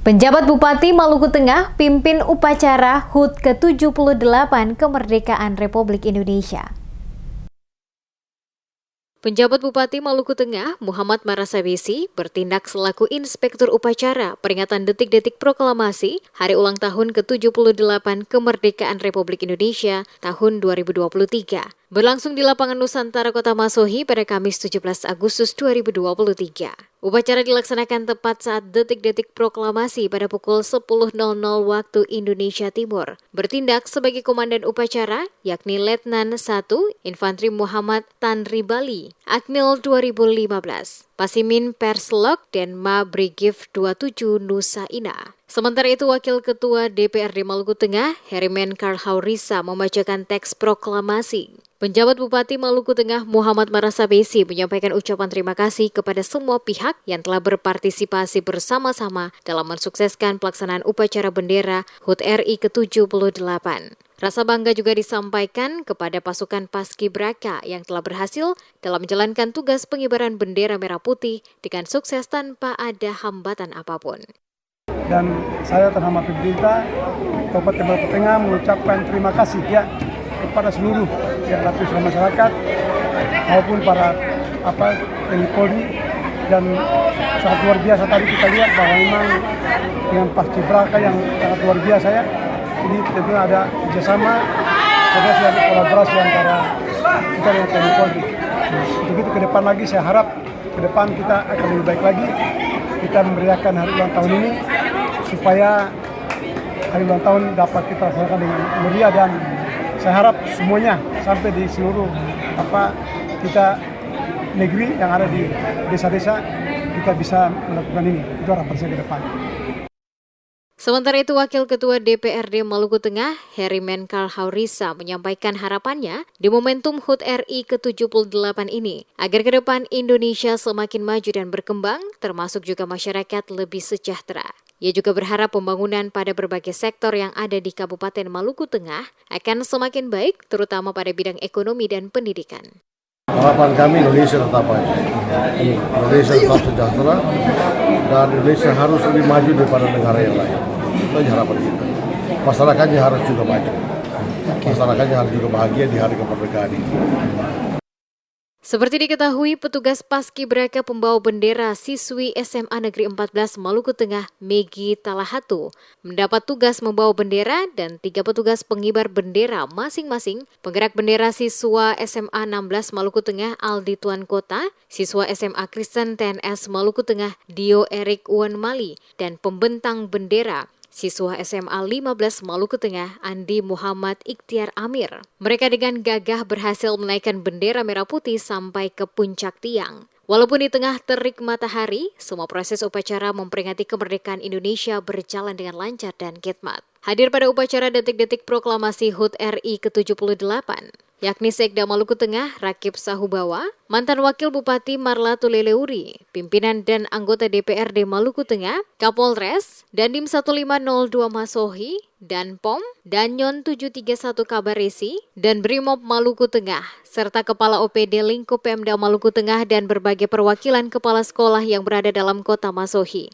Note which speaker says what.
Speaker 1: Penjabat Bupati Maluku Tengah pimpin upacara HUT ke-78 Kemerdekaan Republik Indonesia. Penjabat Bupati Maluku Tengah, Muhammad Marasabesi, bertindak selaku Inspektur Upacara peringatan detik-detik proklamasi Hari Ulang Tahun ke-78 Kemerdekaan Republik Indonesia tahun 2023. Berlangsung di lapangan Nusantara Kota Masohi pada Kamis 17 Agustus 2023. Upacara dilaksanakan tepat saat detik-detik proklamasi pada pukul 10.00 waktu Indonesia Timur. Bertindak sebagai komandan upacara, yakni Letnan 1 Infantri Muhammad Tanribali, Akmil 2015, Pasimin Perslok, dan Ma Brigif 27 Nusa Ina. Sementara itu, Wakil Ketua DPRD Maluku Tengah, Herimen Karhaurisa, membacakan teks proklamasi. Penjabat Bupati Maluku Tengah Muhammad Marasabesi menyampaikan ucapan terima kasih kepada semua pihak yang telah berpartisipasi bersama-sama dalam mensukseskan pelaksanaan upacara bendera HUT RI ke-78. Rasa bangga juga disampaikan kepada pasukan Paskibraka yang telah berhasil dalam menjalankan tugas pengibaran bendera merah putih dengan sukses tanpa ada hambatan apapun.
Speaker 2: Dan saya terhormat pemerintah Kabupaten Maluku Tengah mengucapkan terima kasih kepada seluruh lapisan masyarakat maupun para TNI Polri, dan sangat luar biasa tadi kita lihat bahwa memang dengan Paskibraka yang sangat luar biasa ini tentunya ada kerjasama, ada kolaborasi antara kita dengan TNI Polri. Untuk itu ke depan lagi saya harap ke depan kita akan lebih baik lagi, kita memberikan hari ulang tahun ini supaya hari ulang tahun dapat kita laksanakan dengan meriah, dan saya harap semuanya sampai di seluruh kita negeri yang ada di desa-desa kita bisa melakukan ini. Itu harapan saya ke depan.
Speaker 1: Sementara itu, Wakil Ketua DPRD Maluku Tengah, Herimen Karhaurisa, menyampaikan harapannya di momentum HUT RI ke-78 ini, agar ke depan Indonesia semakin maju dan berkembang, termasuk juga masyarakat lebih sejahtera. Ia juga berharap pembangunan pada berbagai sektor yang ada di Kabupaten Maluku Tengah akan semakin baik, terutama pada bidang ekonomi dan pendidikan.
Speaker 3: Harapan kami Indonesia tetap maju, Indonesia tetap sejahtera, dan Indonesia harus lebih maju daripada negara yang lain. Itu aja harapan kita. Masyarakatnya harus juga maju, masyarakatnya harus juga bahagia di hari kemerdekaan ini.
Speaker 1: Seperti diketahui, petugas Paskibraka pembawa bendera siswi SMA Negeri 14 Maluku Tengah, Megi Talahatu, mendapat tugas membawa bendera dan 3 petugas pengibar bendera masing-masing, penggerak bendera siswa SMA 16 Maluku Tengah, Aldi Tuan Kota, siswa SMA Kristen TNS Maluku Tengah, Dio Erik Uwanmali, dan pembentang bendera siswa SMA 15 Maluku Tengah, Andi Muhammad Ikhtiar Amir. Mereka dengan gagah berhasil menaikkan bendera merah putih sampai ke puncak tiang. Walaupun di tengah terik matahari, semua proses upacara memperingati kemerdekaan Indonesia berjalan dengan lancar dan khidmat. Hadir pada upacara detik-detik proklamasi HUT RI ke-78, yakni Sekda Maluku Tengah Rakib Sahubawa, mantan Wakil Bupati Marlatu Leleuri, pimpinan dan anggota DPRD Maluku Tengah, Kapolres, Dandim 1502 Masohi, dan POM, Danyon 731 Kabaresi, dan Brimob Maluku Tengah, serta Kepala OPD Lingkup Pemda Maluku Tengah dan berbagai perwakilan kepala sekolah yang berada dalam kota Masohi.